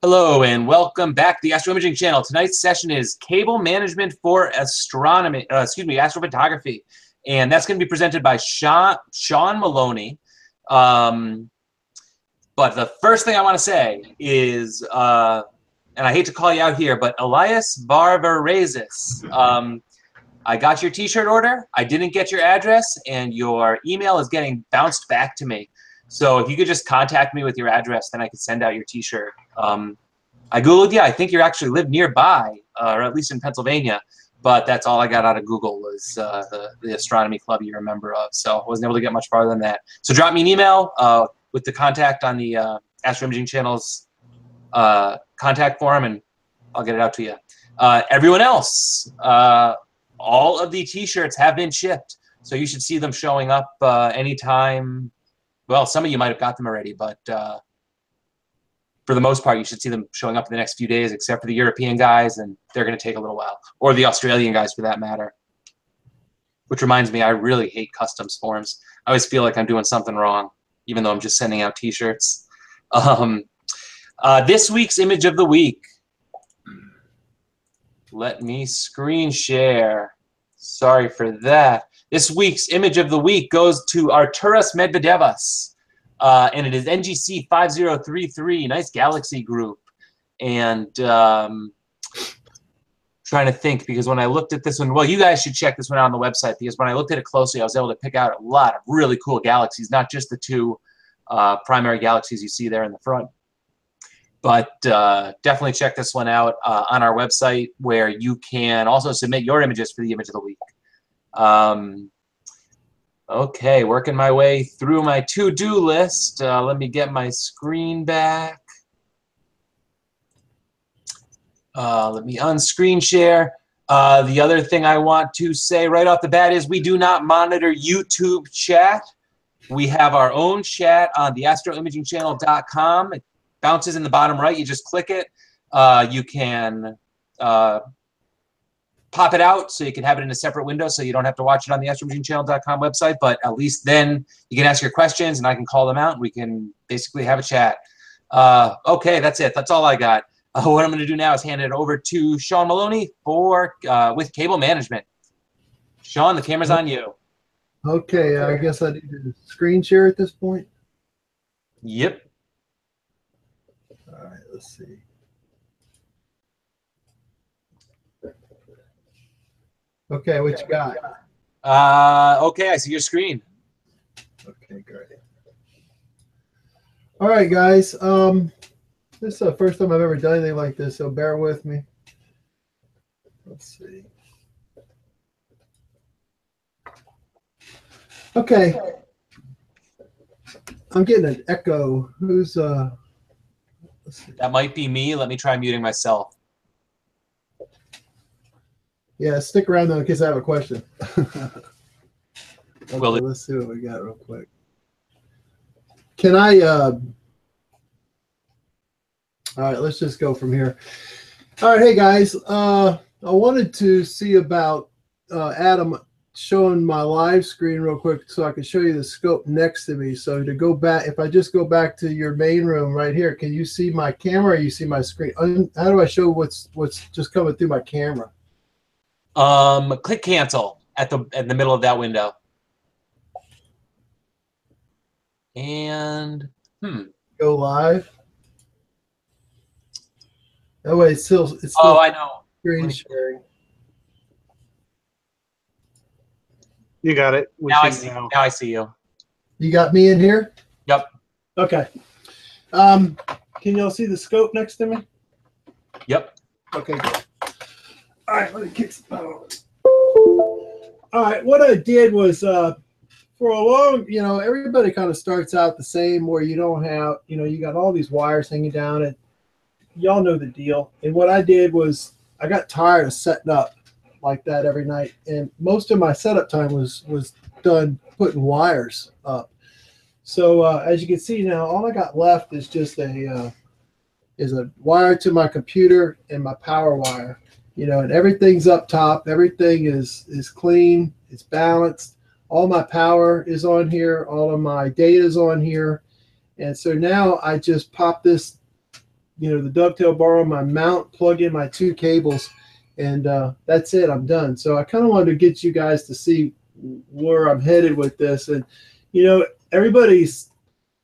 Hello and welcome back to the Astro Imaging channel. Tonight's session is cable management for astronomy, astrophotography, and that's going to be presented by Sean Maloney. But the first thing I want to say is, and I hate to call you out here, but Elias Varvaresis, I got your T-shirt order. I didn't get your address, and your email is getting bounced back to me. So if you could just contact me with your address, then I could send out your T-shirt. I Googled you. I think you actually live nearby, or at least in Pennsylvania. But that's all I got out of Google was the astronomy club you're a member of. So I wasn't able to get much farther than that. So drop me an email with the contact on the Astro Imaging channel's contact form, and I'll get it out to you. Everyone else, all of the T-shirts have been shipped. So you should see them showing up anytime. Well, some of you might have got them already, but for the most part, you should see them showing up in the next few days, except for the European guys, and they're going to take a little while, or the Australian guys for that matter. Which reminds me, I really hate customs forms. I always feel like I'm doing something wrong, even though I'm just sending out T-shirts. This week's image of the week. Let me screen share. Sorry for that. This week's image of the week goes to Arturas Medvedevas, and it is NGC 5033, nice galaxy group. And trying to think, because when I looked at this one, well, you guys should check this one out on the website, because when I looked at it closely, I was able to pick out a lot of really cool galaxies, not just the two primary galaxies you see there in the front. But definitely check this one out on our website, where you can also submit your images for the image of the week. Okay, working my way through my to-do list. Let me get my screen back. Let me unscreen share. The other thing I want to say right off the bat is we do not monitor YouTube chat. We have our own chat on the astroimagingchannel.com. It bounces in the bottom right. You just click it. You can pop it out so you can have it in a separate window, so you don't have to watch it on the astroimagingchannel.com website, but at least then you can ask your questions and I can call them out and we can basically have a chat. Okay, that's it. That's all I got. What I'm going to do now is hand it over to Sean Maloney for with cable management. Sean, the camera's on you. Okay, I guess I need to screen share at this point. Yep. All right, let's see. Okay, what you got? Okay, I see your screen. Okay, great. All right, guys. This is the first time I've ever done anything like this, so bear with me. Let's see. Okay. I'm getting an echo. Who's let's see. That might be me. Let me try muting myself. Yeah, stick around though in case I have a question. Okay, Well, let's see what we got real quick. Can I all right, let's just go from here. All right, hey guys, I wanted to see about Adam showing my live screen real quick so I can show you the scope next to me. So to go back, if I just go back to your main room right here, can you see my camera or you see my screen? How do I show what's just coming through my camera? Click cancel at the middle of that window. And Go live. That way it's still oh, I know. Screen sharing. You got it. Now I see. Now I see you. You got me in here? Yep. Okay. Can y'all see the scope next to me? Yep. Okay, good. All right, let me kick some power. All right, what I did was for a long, everybody kind of starts out the same, where you don't have, you got all these wires hanging down, and y'all know the deal. And what I did was I got tired of setting up like that every night, and most of my setup time was done putting wires up. So as you can see now, all I got left is just a wire to my computer and my power wire. And everything's up top. Everything is clean. It's balanced. All my power is on here. All of my data is on here. And so now I just pop this the dovetail bar on my mount, plug in my 2 cables, and that's it. I'm done. So I kind of wanted to get you guys to see where I'm headed with this. And, everybody's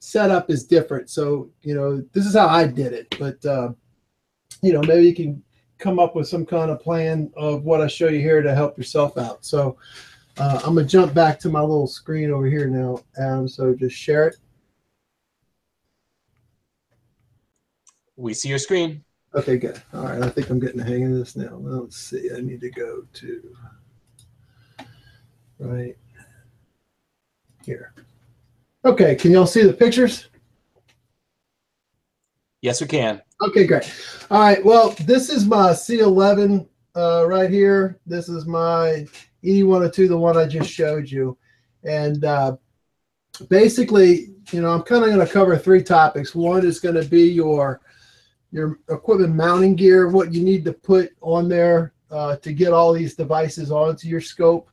setup is different. So, this is how I did it. But, maybe you can come up with some kind of plan of what I show you here to help yourself out. So I'm going to jump back to my little screen over here now, Adam. So just share it. We see your screen. Okay, good. All right, I think I'm getting the hang of this now. Well, let's see. I need to go to right here. Okay, can y'all see the pictures? Yes, we can. Okay, great. All right, well, this is my C11 right here. This is my E102, the one I just showed you. And basically, I'm kind of going to cover 3 topics. One is going to be your equipment mounting gear, what you need to put on there to get all these devices onto your scope.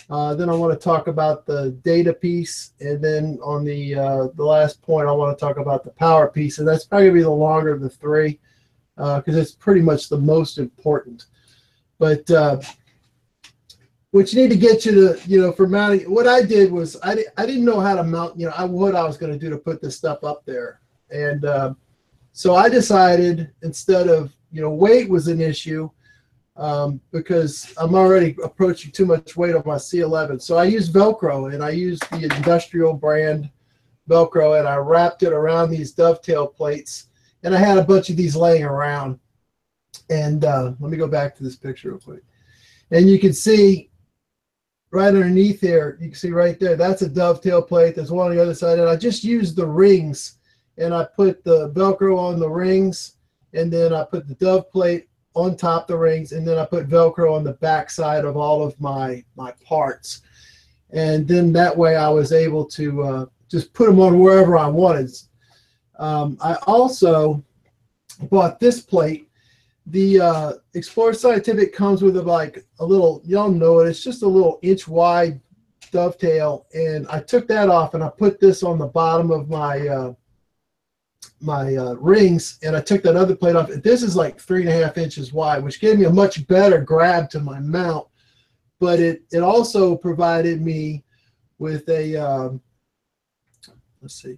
Then I want to talk about the data piece, and then on the last point, I want to talk about the power piece, and that's probably going to be the longer of the 3 because it's pretty much the most important. But what you need to get you to, for mounting, what I did was I didn't know how to mount, what I was going to do to put this stuff up there, and so I decided instead of, weight was an issue because I'm already approaching too much weight on my C11. So I used Velcro, and I used the industrial brand Velcro, and I wrapped it around these dovetail plates, and I had a bunch of these laying around. And let me go back to this picture real quick. And you can see right underneath there, you can see right there, that's a dovetail plate. There's one on the other side, and I just used the rings. And I put the Velcro on the rings, and then I put the dove plate on top of the rings, and then I put Velcro on the back side of all of my parts. And then that way I was able to just put them on wherever I wanted. I also bought this plate. The Explorer Scientific comes with like a little, y'all know it, it's just a little inch wide dovetail. And I took that off, and I put this on the bottom of my rings, and I took that other plate off. This is like 3.5 inches wide, which gave me a much better grab to my mount, but it also provided me with a let's see,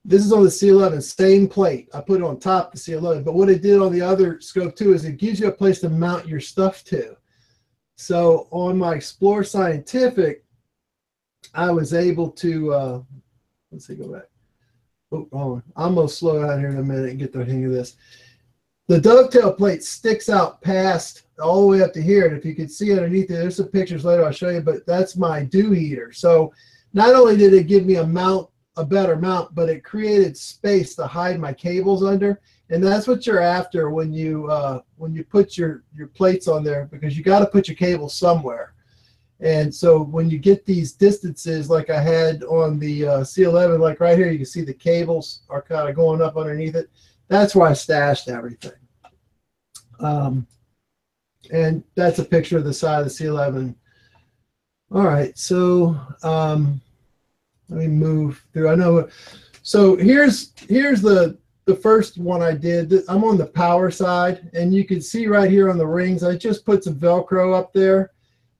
this is on the C11, same plate. I put it on top of the C11, but what it did on the other scope too is it gives you a place to mount your stuff to. So on my Explorer Scientific, I was able to let's see, go back. Oh, wrong. I'm going to slow down here in a minute and get the hang of this. The dovetail plate sticks out past all the way up to here. And if you can see underneath it, there's some pictures later I'll show you, but that's my dew heater. So not only did it give me a better mount, but it created space to hide my cables under. And that's what you're after when you put your plates on there, because you got to put your cables somewhere. And so when you get these distances like I had on the C11, like right here, you can see the cables are kind of going up underneath it. That's where I stashed everything. And that's a picture of the side of the C11. All right, so let me move through. I know. So here's the first one I did. I'm on the power side, and you can see right here on the rings, I just put some Velcro up there.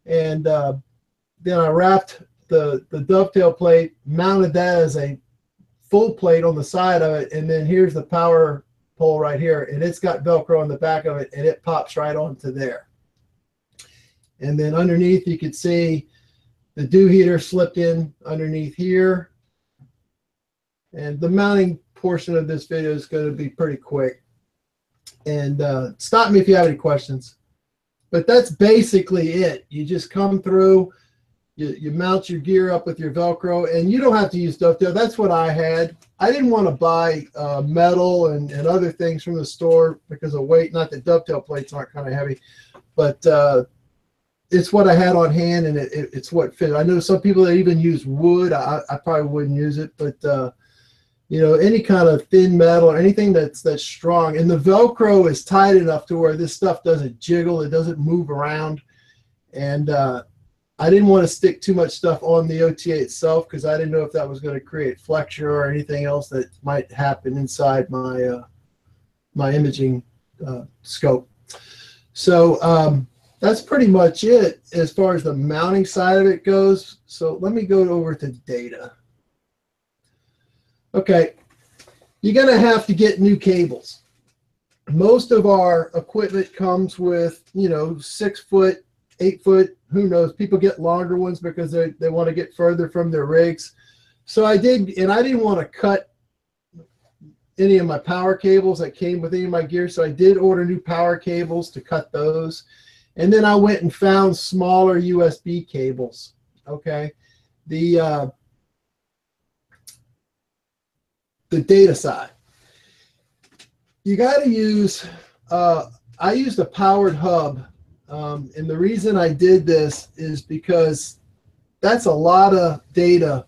And then I wrapped the dovetail plate, mounted that as a full plate on the side of it, and then here's the power pole right here, and it's got Velcro on the back of it, and it pops right onto there. And then underneath you can see the dew heater slipped in underneath here. And the mounting portion of this video is going to be pretty quick. And stop me if you have any questions. But that's basically it. You just come through, you mount your gear up with your Velcro, and you don't have to use dovetail. That's what I had. I didn't want to buy metal and other things from the store because of weight. Not that dovetail plates aren't kind of heavy, but it's what I had on hand, and it's what fit. I know some people that even use wood. I probably wouldn't use it, but you know, any kind of thin metal or anything that's strong. And the Velcro is tight enough to where this stuff doesn't jiggle, it doesn't move around. And I didn't want to stick too much stuff on the OTA itself because I didn't know if that was going to create flexure or anything else that might happen inside my my imaging scope. So that's pretty much it as far as the mounting side of it goes. So let me go over to data. Okay, you're going to have to get new cables. Most of our equipment comes with, 6 foot, 8 foot, who knows. People get longer ones because they want to get further from their rigs. So I did, and I didn't want to cut any of my power cables that came with any of my gear. So I did order new power cables to cut those. And then I went and found smaller USB cables. Okay. The data side. You got to use, I used a powered hub. And the reason I did this is because that's a lot of data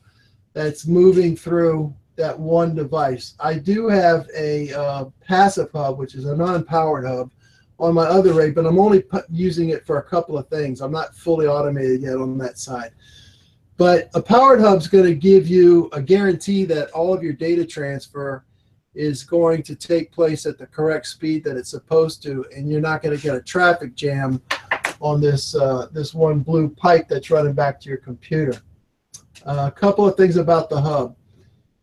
that's moving through that one device. I do have a passive hub, which is a non-powered hub on my other rig, but I'm only using it for a couple of things. I'm not fully automated yet on that side. But a powered hub is going to give you a guarantee that all of your data transfer is going to take place at the correct speed that it's supposed to, and you're not going to get a traffic jam on this this one blue pipe that's running back to your computer. A couple of things about the hub.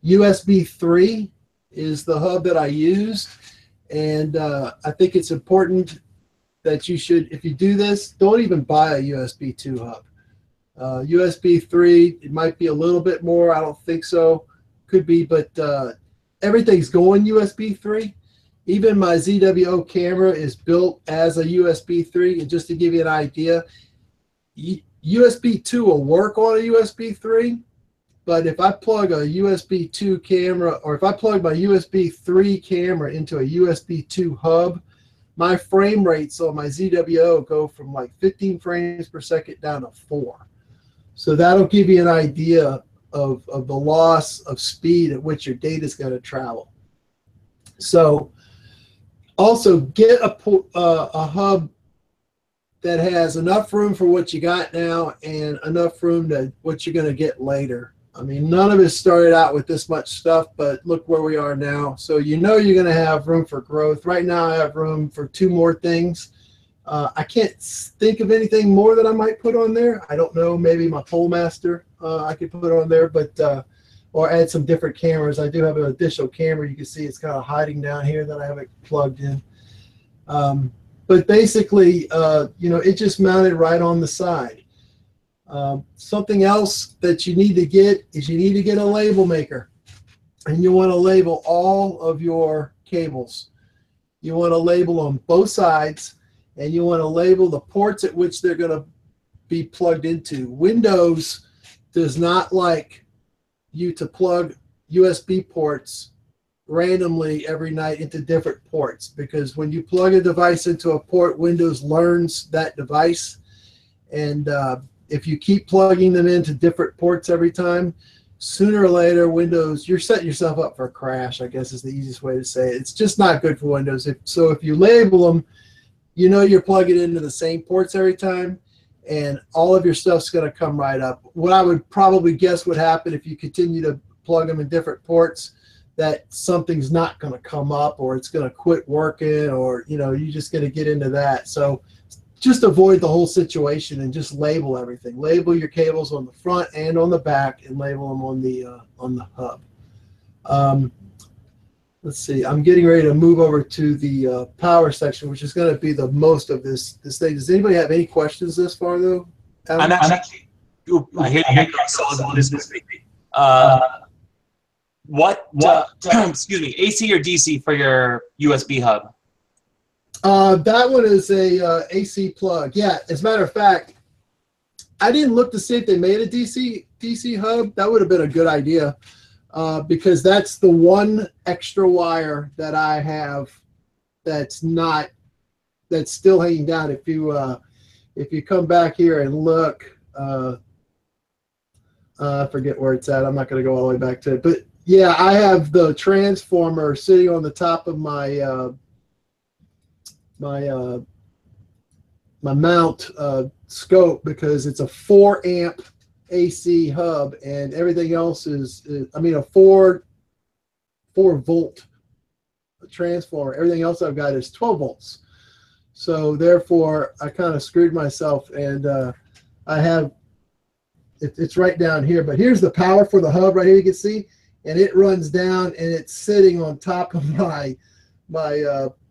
USB 3 is the hub that I used, and I think it's important that you should, if you do this, don't even buy a USB 2 hub. USB 3, it might be a little bit more. I don't think so. Could be, but everything's going USB 3. Even my ZWO camera is built as a USB 3. And just to give you an idea, USB 2 will work on a USB 3. But if I plug a USB 2 camera, or if I plug my USB 3 camera into a USB 2 hub, my frame rates on my ZWO go from like 15 frames per second down to 4. So that'll give you an idea of the loss of speed at which your data is going to travel. So also get a hub that has enough room for what you got now and enough room to what you're going to get later. I mean, none of us started out with this much stuff, but look where we are now. So you know you're going to have room for growth. Right now I have room for 2 more things. I can't think of anything more that I might put on there. I don't know, maybe my Polemaster I could put on there, but or add some different cameras. I do have an additional camera. You can see it's kind of hiding down here that I haven't plugged in. But basically, it just mounted right on the side. Something else that you need to get is you need to get a label maker. And you want to label all of your cables. You want to label on both sides, and you want to label the ports at which they're going to be plugged into. Windows does not like you to plug USB ports randomly every night into different ports, because when you plug a device into a port, Windows learns that device, and if you keep plugging them into different ports every time, sooner or later Windows, you're setting yourself up for a crash, I guess is the easiest way to say it. It's just not good for Windows. So if you label them, you know you're plugging into the same ports every time, and all of your stuff's going to come right up. What I would probably guess would happen if you continue to plug them in different ports, that something's not going to come up, or it's going to quit working, or you're just going to get into that. So just avoid the whole situation and just label everything. Label your cables on the front and on the back, and label them on the hub. Let's see. I'm getting ready to move over to the power section, which is going to be the most of this thing. Does anybody have any questions this far, though? I'm actually. I hear this. Excuse me. AC or DC for your USB hub? That one is a AC plug. Yeah. As a matter of fact, I didn't look to see if they made a DC hub. That would have been a good idea. Because that's the one extra wire that I have that's still hanging down. If you come back here and look, I forget where it's at. I'm not going to go all the way back to it. But yeah, I have the transformer sitting on the top of my my mount scope, because it's a 4 amp AC hub, and everything else is I mean a 4 volt transformer. Everything else I've got is 12 volts. So therefore, I kind of screwed myself, and I have it's right down here. But here's the power for the hub right here. You can see, and it runs down, and it's sitting on top of my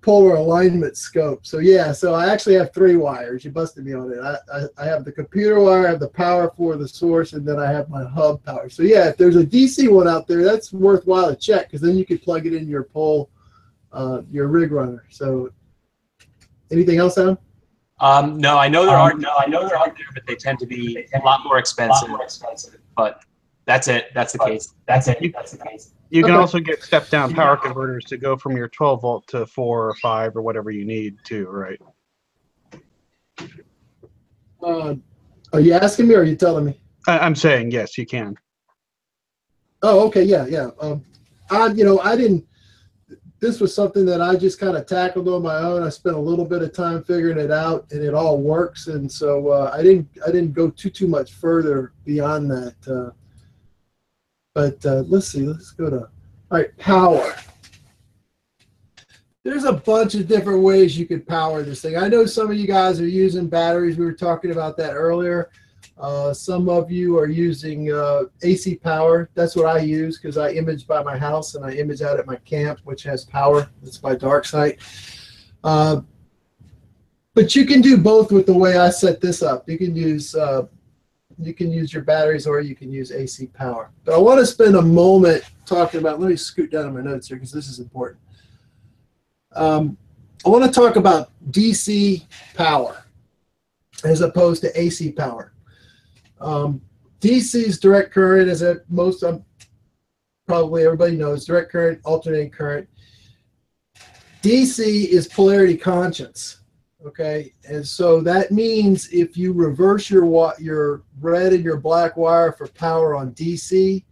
polar alignment scope. So yeah, so I actually have 3 wires. You busted me on it. I have the computer wire, I have the power for the source, and then I have my hub power. So yeah, if there's a DC one out there, that's worthwhile to check, because then you could plug it in your pole, your rig runner. So anything else, Adam? No, I know there are. No, I know they're out there, but they tend to be a lot more expensive. But that's it. That's the case. That's it. That's the case. You can also get step-down power converters to go from your 12 volt to 4 or 5 or whatever you need to, right? Are you asking me, or are you telling me? I'm saying yes, you can. Oh, okay, yeah. I didn't. This was something that I just kind of tackled on my own. I spent a little bit of time figuring it out, and it all works. And so I didn't go too much further beyond that. But let's see. Let's go to, all right, power. There's a bunch of different ways you could power this thing. I know some of you guys are using batteries. We were talking about that earlier. Some of you are using AC power. That's what I use, because I image by my house and I image out at my camp, which has power. It's my dark site. But you can do both with the way I set this up. You can use your batteries, or you can use AC power. But I want to spend a moment talking about, let me scoot down to my notes here because this is important. I want to talk about DC power as opposed to AC power. DC's direct current, as probably everybody knows, direct current, alternating current. DC is polarity conscious. Okay, and so that means if you reverse your red and your black wire for power on DC,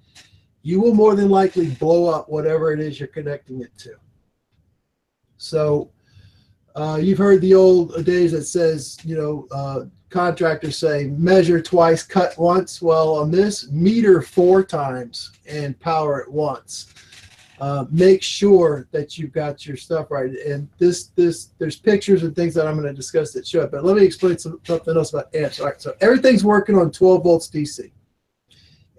you will more than likely blow up whatever it is you're connecting it to. So you've heard the old days that says, contractors say measure twice, cut once. Well, on this, meter 4 times and power it once. Make sure that you've got your stuff right. And there's pictures and things that I'm going to discuss that show it. But let me explain something else about amps. All right, so everything's working on 12 volts DC.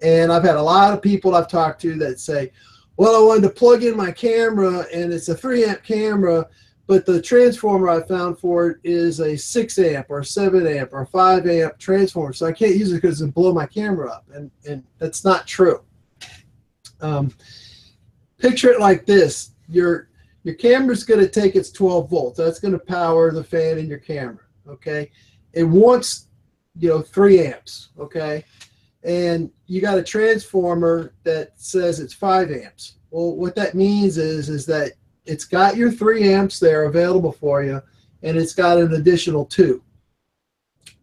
And I've had a lot of people I've talked to that say, well, I wanted to plug in my camera, and it's a 3 amp camera, but the transformer I found for it is a 6 amp or 7 amp or 5 amp transformer. So I can't use it because it'll blow my camera up. And that's not true. Picture it like this. Your camera's going to take its 12 volts. That's going to power the fan in your camera, okay? It wants, 3 amps, okay? And you got a transformer that says it's 5 amps. Well, what that means is that it's got your 3 amps there available for you, and it's got an additional 2.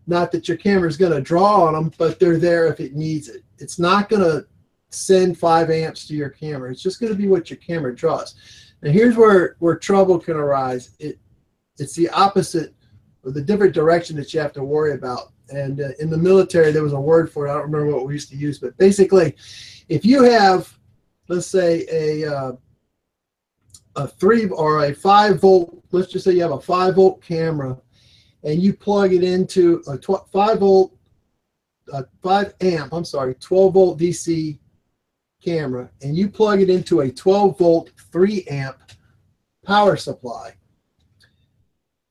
Not that your camera's going to draw on them, but they're there if it needs it. It's not going to send 5 amps to your camera. It's just going to be what your camera draws. Now here's where trouble can arise. It's the opposite, or the different direction that you have to worry about. And in the military, there was a word for it. I don't remember what we used to use, but basically, if you have, let's say, a 3 or a 5 volt, let's just say you have a 5 volt camera, and you plug it into a 5 amp, 12 volt DC camera, and you plug it into a 12 volt 3 amp power supply,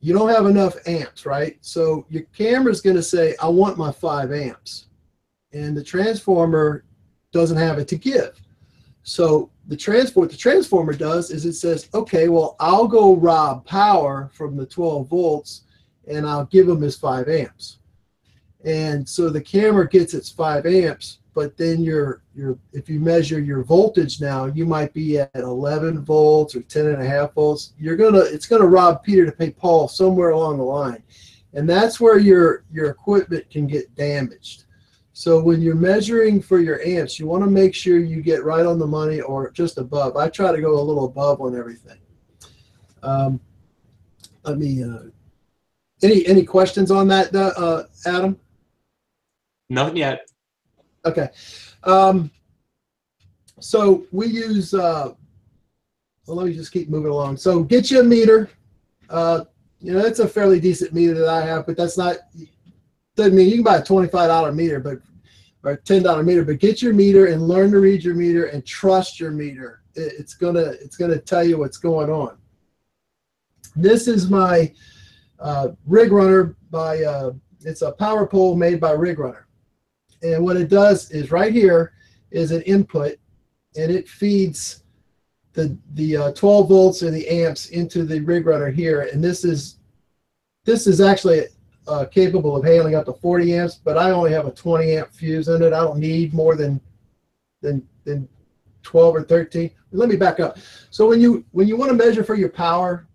you don't have enough amps, right? So your camera's going to say, I want my 5 amps, and the transformer doesn't have it to give. So what the transformer does is it says, okay, well, I'll go rob power from the 12 volts and I'll give them his 5 amps. And so the camera gets its 5 amps, but then if you measure your voltage now, you might be at 11 volts or 10.5 volts. It's gonna rob Peter to pay Paul somewhere along the line. And that's where your equipment can get damaged. So when you're measuring for your amps, you want to make sure you get right on the money or just above. I try to go a little above on everything. Any questions on that, Adam? Nothing yet. Okay. So we use well, let me just keep moving along. So get you a meter. You know, it's a fairly decent meter that I have, but that's not, doesn't mean you can buy a $25 meter, but or a $10 meter, but get your meter and learn to read your meter and trust your meter. It's gonna tell you what's going on. This is my rig runner by it's a power pole made by Rig Runner, and what it does is right here is an input, and it feeds the 12 volts and the amps into the Rig Runner here, and this is actually capable of handling up to 40 amps, but I only have a 20 amp fuse in it. I don't need more than 12 or 13. Let me back up. So when you want to measure for your power,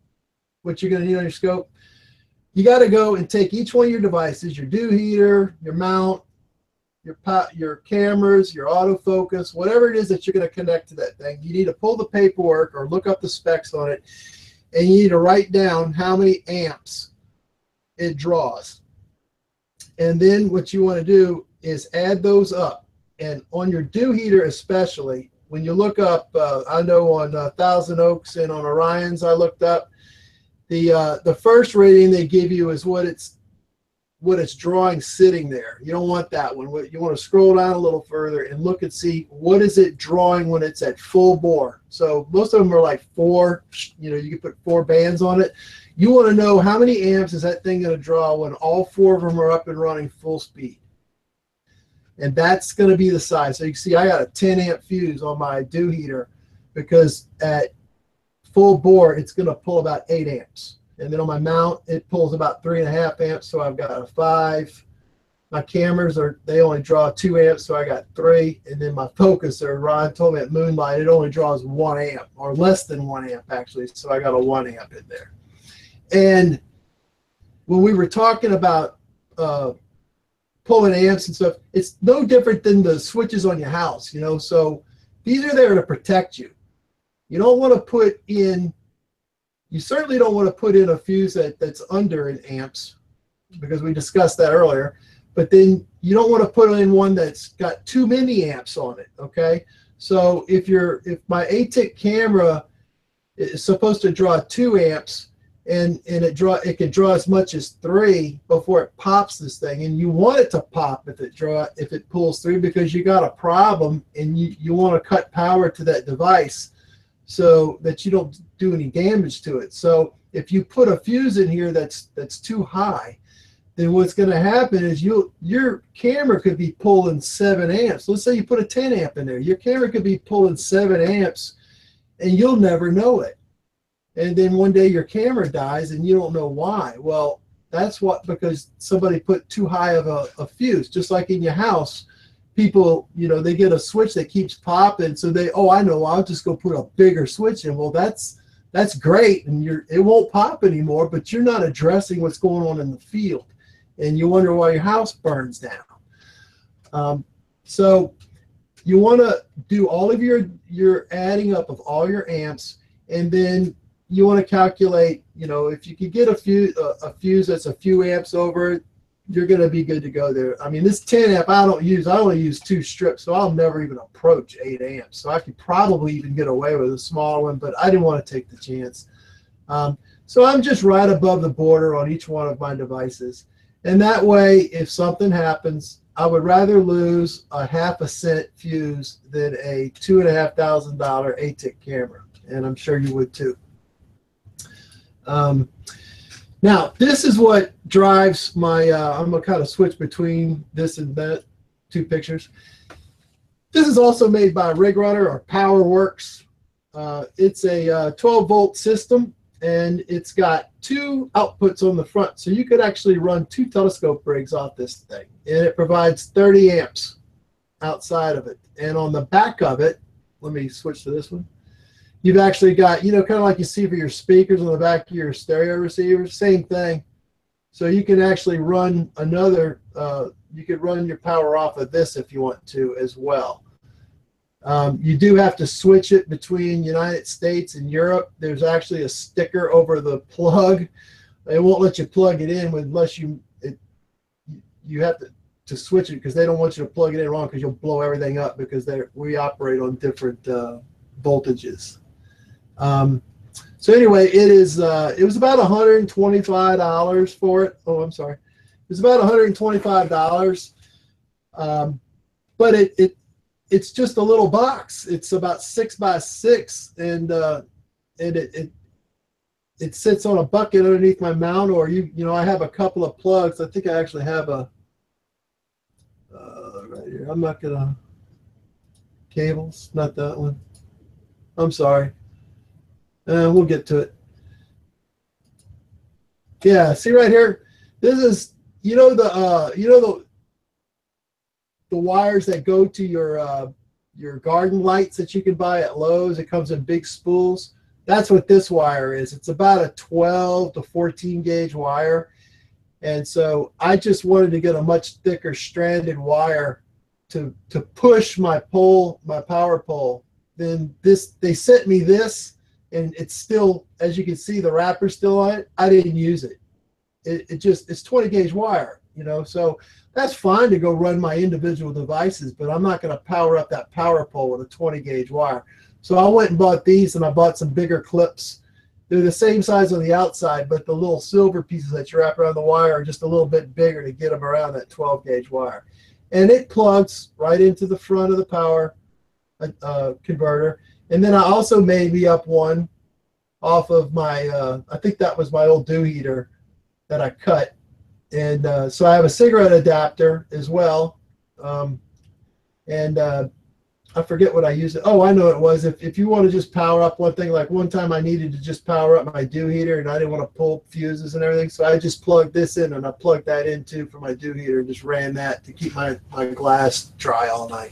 what you're going to need on your scope, you got to go and take each one of your devices, your dew heater, your mount, your cameras, your autofocus, whatever it is that you're going to connect to that thing. You need to pull the paperwork or look up the specs on it, and you need to write down how many amps it draws. And then what you want to do is add those up. And on your dew heater especially, when you look up, I know on Thousand Oaks and on Orion's I looked up, the first rating they give you is what it's drawing sitting there. You don't want that one. You want to scroll down a little further and look and see what is it drawing when it's at full bore. So most of them are like 4, you know, you can put 4 bands on it. You want to know how many amps is that thing going to draw when all 4 of them are up and running full speed. And that's going to be the size. So you can see I got a 10 amp fuse on my dew heater because at full bore, it's going to pull about 8 amps. And then on my mount, it pulls about 3.5 amps. So I've got a 5. My cameras they only draw 2 amps. So I got 3. And then my focuser, Ron told me at Moonlight, it only draws 1 amp or less than 1 amp actually. So I got a 1 amp in there. And when we were talking about pulling amps and stuff, it's no different than the switches on your house, you know. So these are there to protect you. You don't want to put in, you certainly don't want to put in a fuse that's under an amps, because we discussed that earlier. But then you don't want to put in one that's got too many amps on it. Okay, so if my ATIC camera is supposed to draw 2 amps, and it can draw as much as 3 before it pops this thing, and you want it to pop if it pulls 3, because you got a problem and you want to cut power to that device so that you don't do any damage to it. So if you put a fuse in here that's too high, then what's going to happen is your camera could be pulling 7 amps. Let's say you put a 10 amp in there. Your camera could be pulling 7 amps and you'll never know it. And then one day your camera dies and you don't know why. Well, that's because somebody put too high of a fuse. Just like in your house, people, you know, they get a switch that keeps popping, so I know, I'll just go put a bigger switch in. Well, that's great, and it won't pop anymore, but you're not addressing what's going on in the field, and you wonder why your house burns down. So you want to do all of your adding up of all your amps, and then you want to calculate, you know, if you could get a fuse that's a few amps over, you're going to be good to go there. I mean, this 10 amp I only use 2 strips, so I'll never even approach 8 amps. So I could probably even get away with a small one, but I didn't want to take the chance. So I'm just right above the border on each one of my devices. And that way, if something happens, I would rather lose a ½ cent fuse than a $2,500 ATIC camera. And I'm sure you would too. Now, this is what drives my, I'm going to kind of switch between this and that, 2 pictures. This is also made by Rig Runner or PowerWorks. It's a 12-volt system, and it's got 2 outputs on the front. So you could actually run 2 telescope rigs off this thing, and it provides 30 amps outside of it. And on the back of it, let me switch to this one. You've actually got, you know, kind of like you see for your speakers on the back of your stereo receivers, same thing. So you can actually run another, you could run your power off of this if you want to as well. You do have to switch it between United States and Europe. There's actually a sticker over the plug. It won't let you plug it in unless you have to switch it, because they don't want you to plug it in wrong, because you'll blow everything up, because we operate on different voltages. So anyway, it was about $125 for it. Oh, I'm sorry. It was about $125. But it's just a little box. It's about 6 by 6, and it sits on a bucket underneath my mount, or you know, I have a couple of plugs. I think I actually have a right here. I'm not gonna cables, not that one. I'm sorry. We'll get to it. Yeah, see right here. This is the wires that go to your garden lights that you can buy at Lowe's. It comes in big spools. That's what this wire is. It's about a 12 to 14 gauge wire. And so I just wanted to get a much thicker stranded wire to push my pole, my power pole. Then they sent me this, and it's still, as you can see, the wrapper's still on it. I didn't use it. It's 20 gauge wire, you know, so that's fine to go run my individual devices, but I'm not going to power up that power pole with a 20 gauge wire. So I went and bought these, and I bought some bigger clips. They're the same size on the outside, but the little silver pieces that you wrap around the wire are just a little bit bigger to get them around that 12 gauge wire. And it plugs right into the front of the power converter. And then I also made me up one off of my, I think that was my old dew heater that I cut. And so I have a cigarette adapter as well. I forget what I used it. Oh, I know it was. If you want to just power up one thing, like one time I needed to just power up my dew heater, and I didn't want to pull fuses and everything, so I just plugged this in, and I plugged that in too for my dew heater, and just ran that to keep my glass dry all night.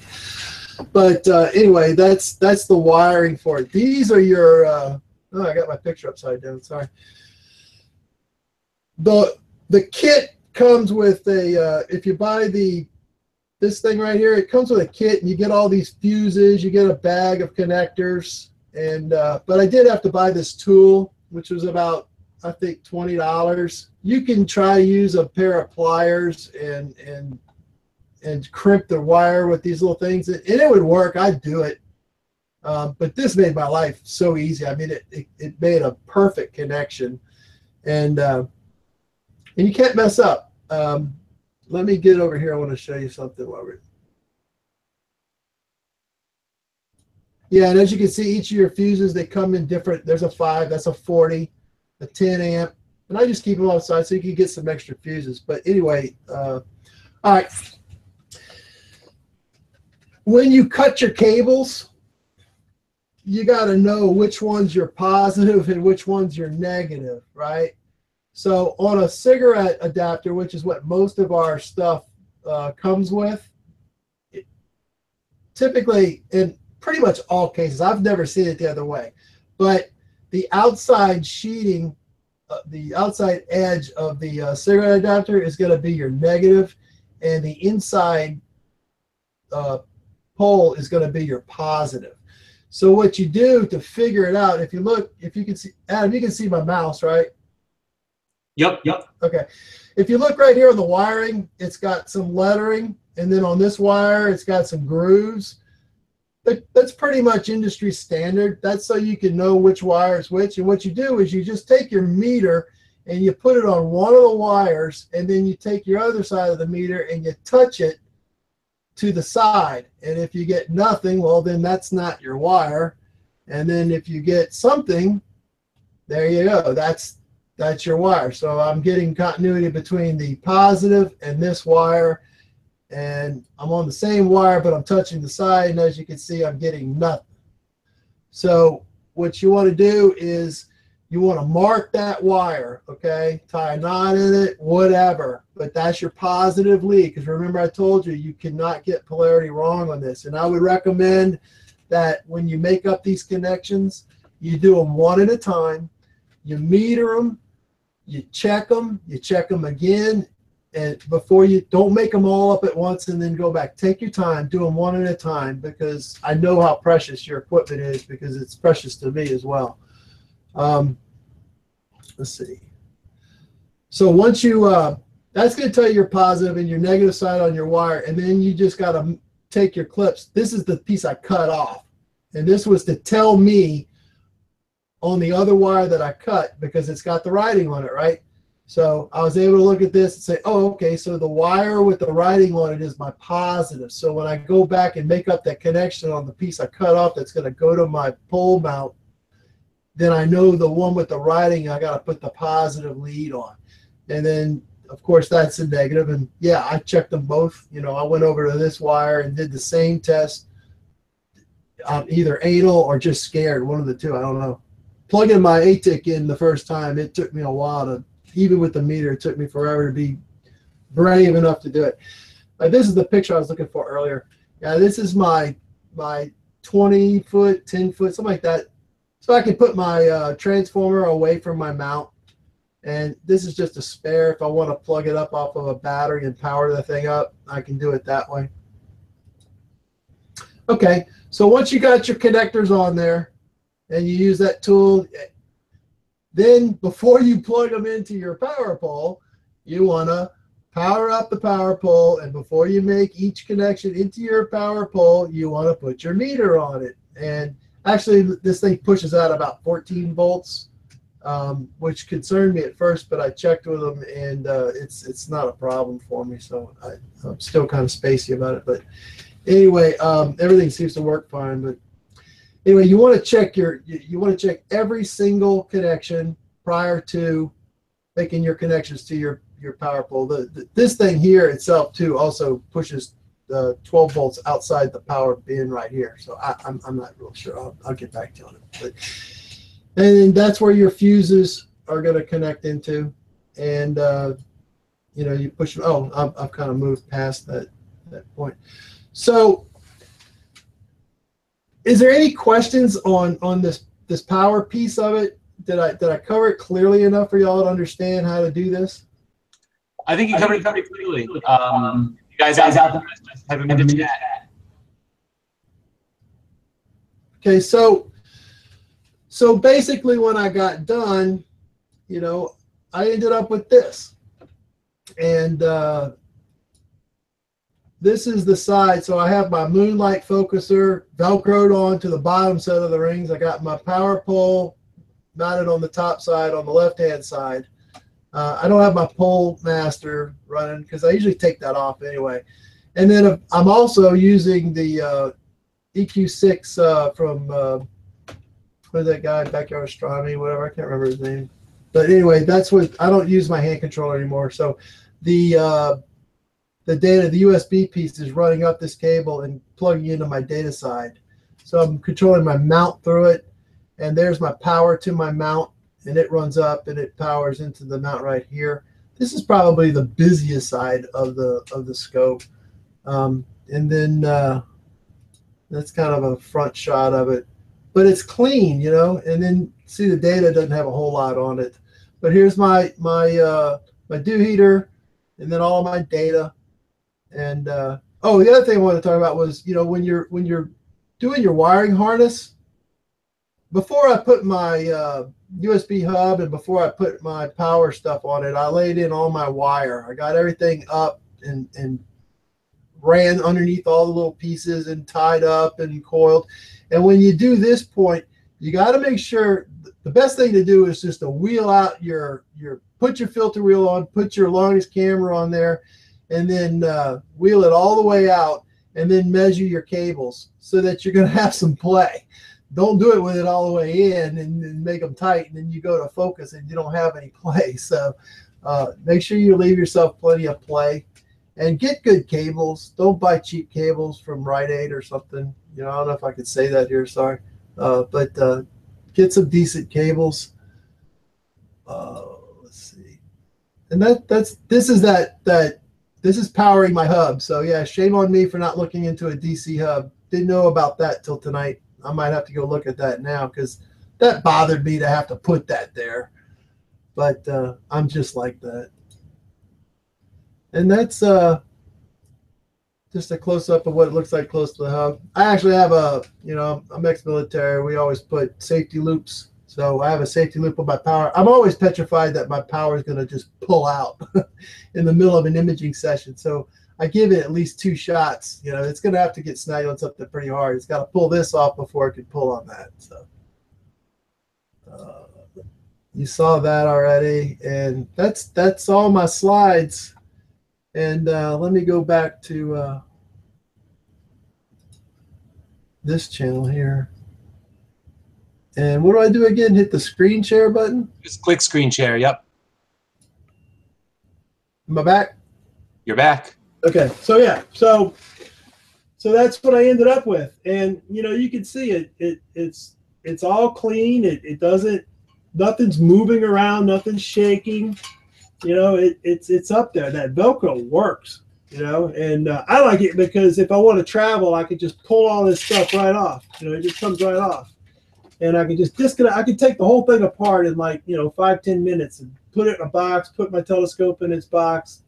But anyway, that's the wiring for it. These are your oh, I got my picture upside down, sorry. The kit comes with a if you buy this thing right here, it comes with a kit, and you get all these fuses, you get a bag of connectors, and but I did have to buy this tool, which was about, I think, $20. You can try to use a pair of pliers and crimp the wire with these little things, and it would work. I'd do it, but this made my life so easy. I mean, it made a perfect connection, and you can't mess up. Let me get over here. I want to show you something while we're... Yeah, and as you can see, each of your fuses, they come in different. There's a 5, that's a 40, a 10 amp, and I just keep them outside so you can get some extra fuses. But anyway, all right. When you cut your cables, you got to know which ones you're positive and which ones you're negative, right? So on a cigarette adapter, which is what most of our stuff comes with, typically, in pretty much all cases, I've never seen it the other way, but the outside sheeting, the outside edge of the cigarette adapter is going to be your negative, and the inside pole is going to be your positive. So what you do to figure it out, if you look, if you can see, Adam, you can see my mouse, right? Yep. Okay. If you look right here on the wiring, it's got some lettering, and then on this wire, it's got some grooves. That's pretty much industry standard. That's so you can know which wire is which. And what you do is you just take your meter and you put it on one of the wires, and then you take your other side of the meter and you touch it to the side. And if you get nothing, well, then that's not your wire. And then if you get something, there you go. That's your wire. So I'm getting continuity between the positive and this wire, and I'm on the same wire, but I'm touching the side, and as you can see, I'm getting nothing. So what you want to do is you want to mark that wire, okay? Tie a knot in it, whatever, but that's your positive lead, because remember I told you, you cannot get polarity wrong on this. And I would recommend that when you make up these connections, you do them one at a time, you meter them, you check them again, and before you, don't make them all up at once and then go back. Take your time, do them one at a time, because I know how precious your equipment is, because it's precious to me as well. Let's see. So once you, that's going to tell you your positive and your negative side on your wire, and then you just got to take your clips. This is the piece I cut off, and this was to tell me on the other wire that I cut because it's got the writing on it, right? So I was able to look at this and say, oh, okay, so the wire with the writing on it is my positive. So when I go back and make up that connection on the piece I cut off that's going to go to my pole mount, then I know the one with the writing, I got to put the positive lead on. And then, of course, that's a negative. And yeah, I checked them both. You know, I went over to this wire and did the same test. I'm either anal or just scared, one of the two, I don't know. Plugging my ATIC in the first time, it took me a while to, even with the meter, it took me forever to be brave enough to do it. This is the picture I was looking for earlier. Yeah, this is my 20-foot, 10-foot, something like that. So I can put my transformer away from my mount. And this is just a spare. If I want to plug it up off of a battery and power the thing up, I can do it that way. Okay, so once you got your connectors on there and you use that tool, then before you plug them into your power pole, you want to power up the power pole. And before you make each connection into your power pole, you want to put your meter on it. And actually, this thing pushes out about 14 volts, which concerned me at first, but I checked with them, and it's not a problem for me. So I'm still kind of spacey about it. But anyway, everything seems to work fine. But anyway, you want to check check every single connection prior to making your connections to your power pole. This thing here itself too also pushes 12 volts outside the power bin right here. So I'm not real sure. I'll get back to you on it. But, and that's where your fuses are going to connect into. And you know, you push. Oh, I've kind of moved past that point. So, is there any questions on this power piece of it? Did I cover it clearly enough for y'all to understand how to do this? I think you covered it pretty clearly. You guys out there, have a minute to chat. Okay, so basically when I got done, you know, I ended up with this. And this is the side. So I have my moonlight focuser velcroed on to the bottom set of the rings. I got my power pole mounted on the top side on the left-hand side. I don't have my pole master running because I usually take that off anyway. And then I'm also using the EQ6 from what is that guy, Backyard Astronomy, whatever, I can't remember his name. But anyway, that's what, I don't use my hand controller anymore. So the data, the USB piece is running up this cable and plugging into my data side. So I'm controlling my mount through it, and there's my power to my mount, and it runs up and it powers into the mount right here. This is probably the busiest side of the scope. And then that's kind of a front shot of it. But it's clean, you know, and then see the data doesn't have a whole lot on it. But here's my dew heater, and then all of my data. And oh, the other thing I wanted to talk about was, you know, when you're doing your wiring harness, before I put my USB hub and before I put my power stuff on it, I laid in all my wire. I got everything up and ran underneath all the little pieces and tied up and coiled. And when you do this point, you got to make sure the best thing to do is just to wheel out put your filter wheel on, put your longest camera on there, and then wheel it all the way out, and then measure your cables so that you're going to have some play. Don't do it with it all the way in and make them tight, and then you go to focus and you don't have any play. So make sure you leave yourself plenty of play, and get good cables. Don't buy cheap cables from Rite Aid or something. You know, I don't know if I could say that here, sorry. But get some decent cables. Let's see. And this is powering my hub. So yeah, shame on me for not looking into a DC hub. Didn't know about that till tonight. I might have to go look at that now because that bothered me to have to put that there. But I'm just like that. And that's just a close-up of what it looks like close to the hub. I actually have I'm ex-military. We always put safety loops. So I have a safety loop on my power. I'm always petrified that my power is going to just pull out in the middle of an imaging session. So I give it at least 2 shots. You know, it's going to have to get snagged on something pretty hard. It's got to pull this off before it can pull on that. So You saw that already, and that's all my slides. And let me go back to this channel here. And what do I do again? Hit the screen share button? Just click screen share. Yep. Am I back? You're back. Okay. So yeah. So that's what I ended up with. And you know, you can see it's all clean. It doesn't, nothing's moving around, nothing's shaking. You know, it's up there. That Velcro works, you know, and I like it because if I want to travel, I can just pull all this stuff right off. You know, it just comes right off. And I can just disconnect. I can take the whole thing apart in like, you know, 5-10 minutes and put it in a box, put my telescope in its box,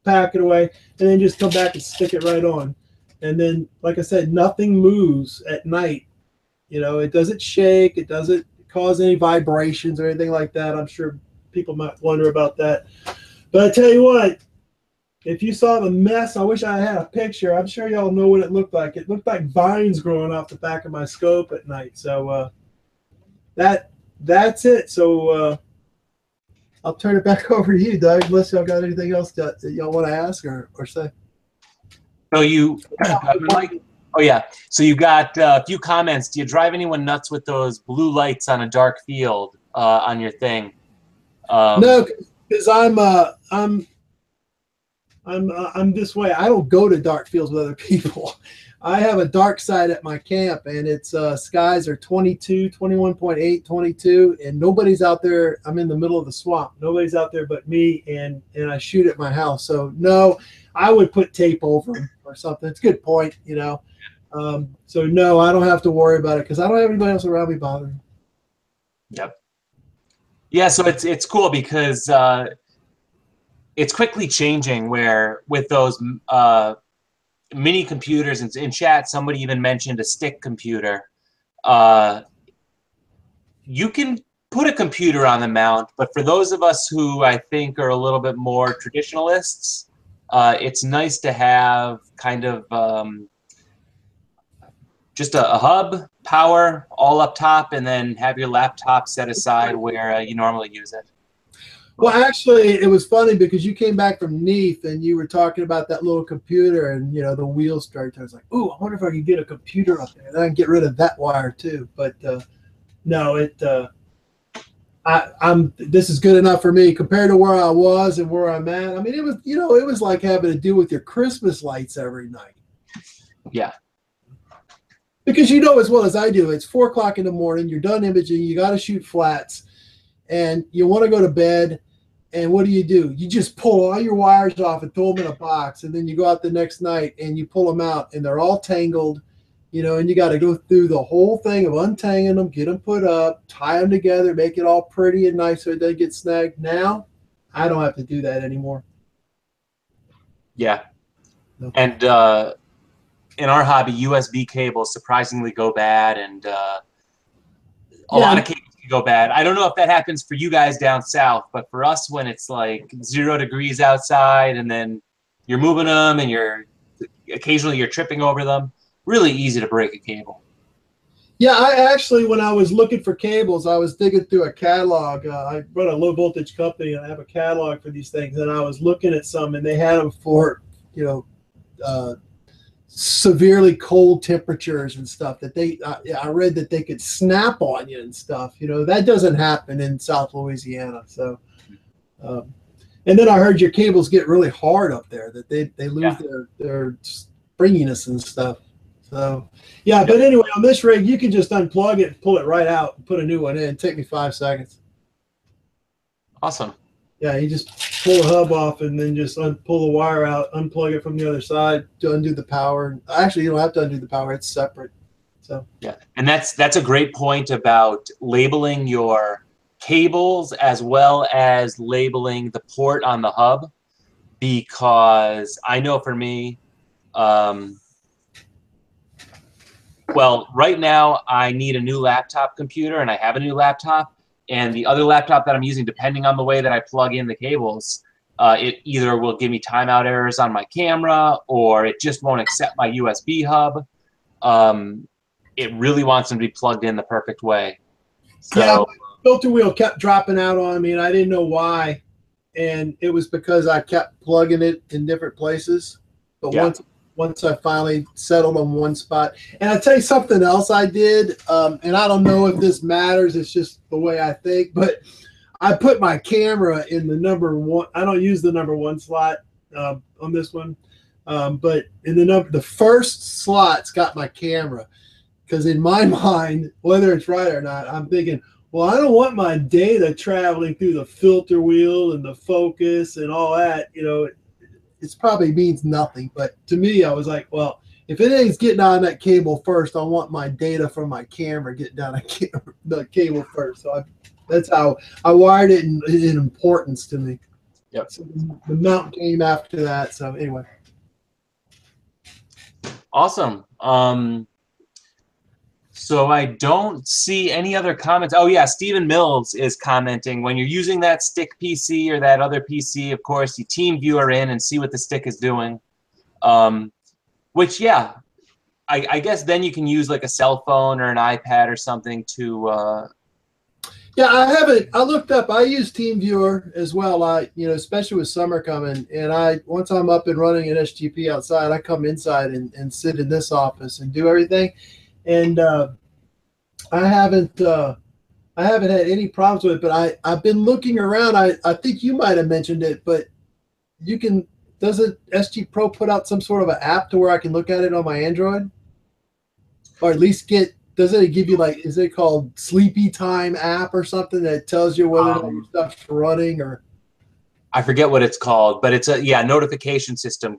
pack it away, and then just come back and stick it right on. And then, like I said, nothing moves at night. You know, it doesn't shake. It doesn't cause any vibrations or anything like that. I'm sure people might wonder about that. But I tell you what, if you saw the mess, I wish I had a picture. I'm sure y'all know what it looked like. It looked like vines growing off the back of my scope at night. So that's it. So I'll turn it back over to you, Doug, unless y'all got anything else that y'all want to ask or say. So you, oh yeah. So you got a few comments. Do you drive anyone nuts with those blue lights on a dark field on your thing? No, because I'm this way. I don't go to dark fields with other people. I have a dark side at my camp, and it's skies are 22, 21.8, 22, and nobody's out there. I'm in the middle of the swamp. Nobody's out there but me, and I shoot at my house. So no, I would put tape over them or something. It's a good point, you know. So no, I don't have to worry about it because I don't have anybody else around me bothering. Yep. Yeah, so it's cool because it's quickly changing where with those mini computers, in chat somebody even mentioned a stick computer. You can put a computer on the mount, but for those of us who I think are a little bit more traditionalists, it's nice to have kind of just a hub, power all up top, and then have your laptop set aside where you normally use it. Well, actually, it was funny because you came back from Neath and you were talking about that little computer, and you know the wheels started. I was like, "Ooh, I wonder if I could get a computer up there. Then I can get rid of that wire too." But no, this is good enough for me compared to where I was and where I'm at. I mean, it was, you know, it was like having to deal with your Christmas lights every night. Yeah. Because you know as well as I do, it's 4 o'clock in the morning. You're done imaging. You got to shoot flats, and you want to go to bed. And what do? You just pull all your wires off and throw them in a box, and then you go out the next night and you pull them out, and they're all tangled, you know, and you got to go through the whole thing of untangling them, get them put up, tie them together, make it all pretty and nice so it doesn't get snagged. Now, I don't have to do that anymore. Yeah. No. And in our hobby, USB cables surprisingly go bad, and a lot of cables can go bad. I don't know if that happens for you guys down south, but for us, when it's like 0 degrees outside and then you're moving them and occasionally you're tripping over them, really easy to break a cable. Yeah, I actually, when I was looking for cables, I was digging through a catalog. I run a low voltage company, and I have a catalog for these things, and I was looking at some, and they had them for, you know, severely cold temperatures and stuff that I read that they could snap on you and stuff. You know, that doesn't happen in South Louisiana. So, and then I heard your cables get really hard up there, that they lose their springiness and stuff. So, yeah, but anyway, on this rig, you can just unplug it, pull it right out, and put a new one in. Take me 5 seconds. Awesome. Yeah, you just pull the hub off and then just pull the wire out, unplug it from the other side to undo the power. Actually, you don't have to undo the power; it's separate. So yeah, and that's a great point about labeling your cables as well as labeling the port on the hub, because I know for me, well, right now I need a new laptop computer, and I have a new laptop. And the other laptop that I'm using, depending on the way that I plug in the cables, it either will give me timeout errors on my camera, or it just won't accept my USB hub. It really wants them to be plugged in the perfect way. So, filter wheel kept dropping out on me, and I didn't know why. And it was because I kept plugging it in different places. But Yeah. once I finally settled on one spot, and I'll tell you something else I did, and I don't know if this matters. It's just the way I think. But I put my camera in the number one. I don't use the number one slot on this one, but in the first slot's got my camera, because in my mind, whether it's right or not, I'm thinking, well, I don't want my data traveling through the filter wheel and the focus and all that. You know, it probably means nothing. But to me, I was like, well, if anything's getting on that cable first, I want my data from my camera getting down the cable first. So that's how I wired it in importance to me. Yep. So the mount came after that. So anyway. Awesome. So I don't see any other comments. Oh yeah, Stephen Mills is commenting, when you're using that stick PC or that other PC, of course, you team viewer in and see what the stick is doing. Which, yeah, I guess then you can use like a cell phone or an iPad or something to. Yeah, I haven't. I looked up. I use TeamViewer as well. Especially with summer coming, and once I'm up and running an SGP outside, I come inside and sit in this office and do everything. And I haven't had any problems with it. But I've been looking around. I think you might have mentioned it, but doesn't SG Pro put out some sort of an app to where I can look at it on my Android, or at least doesn't it give you, like, is it called Sleepy Time app or something that tells you whether or not your stuff's running? Or I forget what it's called, but it's a notification system.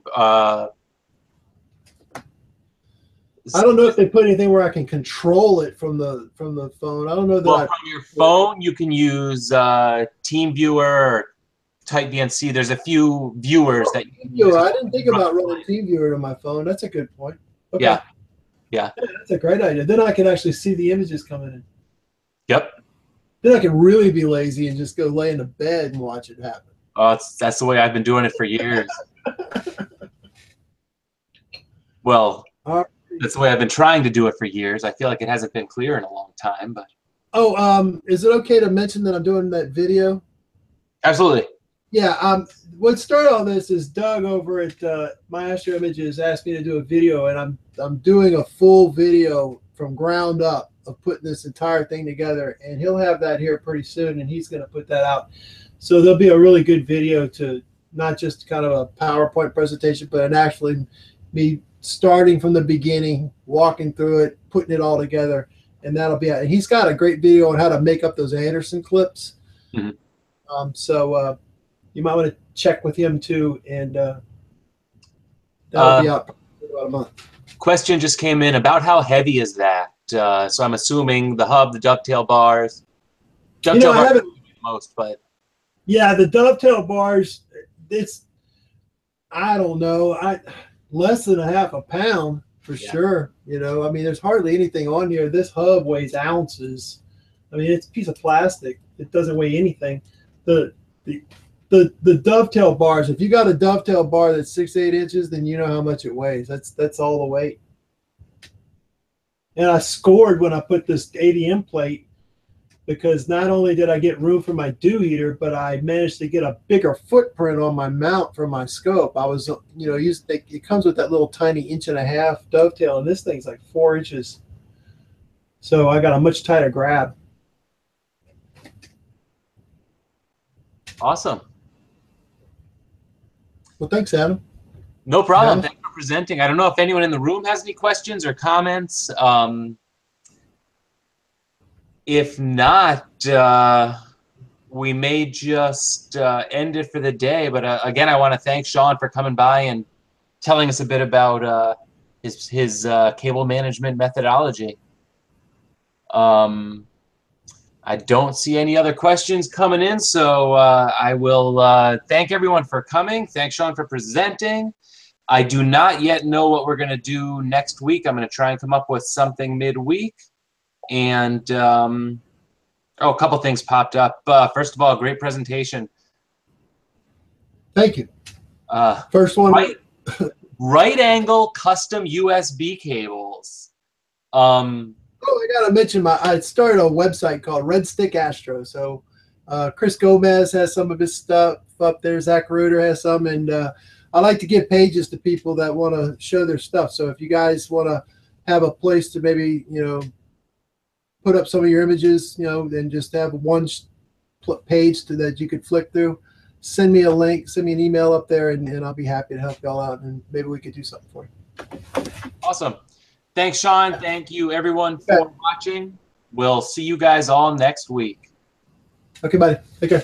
I don't know if they put anything where I can control it from the phone. I don't know that. Well, from your phone, you can use TeamViewer or Type VNC. There's a few viewers that you can use. I didn't think about running TeamViewer to my phone. That's a good point. Okay. Yeah. That's a great idea. Then I can actually see the images coming in. Yep. Then I can really be lazy and just go lay in the bed and watch it happen. Oh, that's the way I've been doing it for years. Well, that's the way I've been trying to do it for years. I feel like it hasn't been clear in a long time, but. Oh, is it okay to mention that I'm doing that video? Absolutely. Yeah. What started all this is Doug over at My Astro Images asked me to do a video, and I'm doing a full video from ground up of putting this entire thing together, and he'll have that here pretty soon, and he's going to put that out. So there'll be a really good video, to not just kind of a PowerPoint presentation, but an actually me starting from the beginning, walking through it, putting it all together, and that'll be. And he's got a great video on how to make up those Anderson clips. Mm-hmm. So you might want to check with him too, and that'll be out in about a month. Question just came in about how heavy is that? So I'm assuming the hub, the dovetail bars. Dovetail bars are the most, but yeah, the dovetail bars. I don't know. Less than half a pound for sure. I mean, there's hardly anything on here. This hub weighs ounces. I mean, it's a piece of plastic. It doesn't weigh anything. The dovetail bars, if you got a dovetail bar that's 6-8 inches, then you know how much it weighs. That's all the weight. And I scored when I put this ADM plate, because not only did I get room for my dew heater, but I managed to get a bigger footprint on my mount for my scope. I was, it comes with that little tiny 1.5 inch dovetail, and this thing's like 4 inches. So I got a much tighter grab. Awesome. Well, thanks, Adam. No problem. Thanks for presenting. I don't know if anyone in the room has any questions or comments. If not, we may just end it for the day. But again, I want to thank Sean for coming by and telling us a bit about his cable management methodology. I don't see any other questions coming in, so I will thank everyone for coming. Thanks, Sean, for presenting. I do not yet know what we're going to do next week. I'm going to try and come up with something midweek. And a couple things popped up. First of all, great presentation. Thank you. First one. Right angle custom USB cables. Oh, I gotta mention I started a website called Red Stick Astro. So Chris Gomez has some of his stuff up there. Zach Reuter has some, and I like to give pages to people that want to show their stuff. So if you guys want to have a place to maybe put up some of your images, then just have one page that you could flick through. Send me a link, send me an email up there, and I'll be happy to help y'all out, and maybe we could do something for you. Awesome. Thanks, Sean. Thank you, everyone, for watching. We'll see you guys all next week. Okay, buddy. Take care.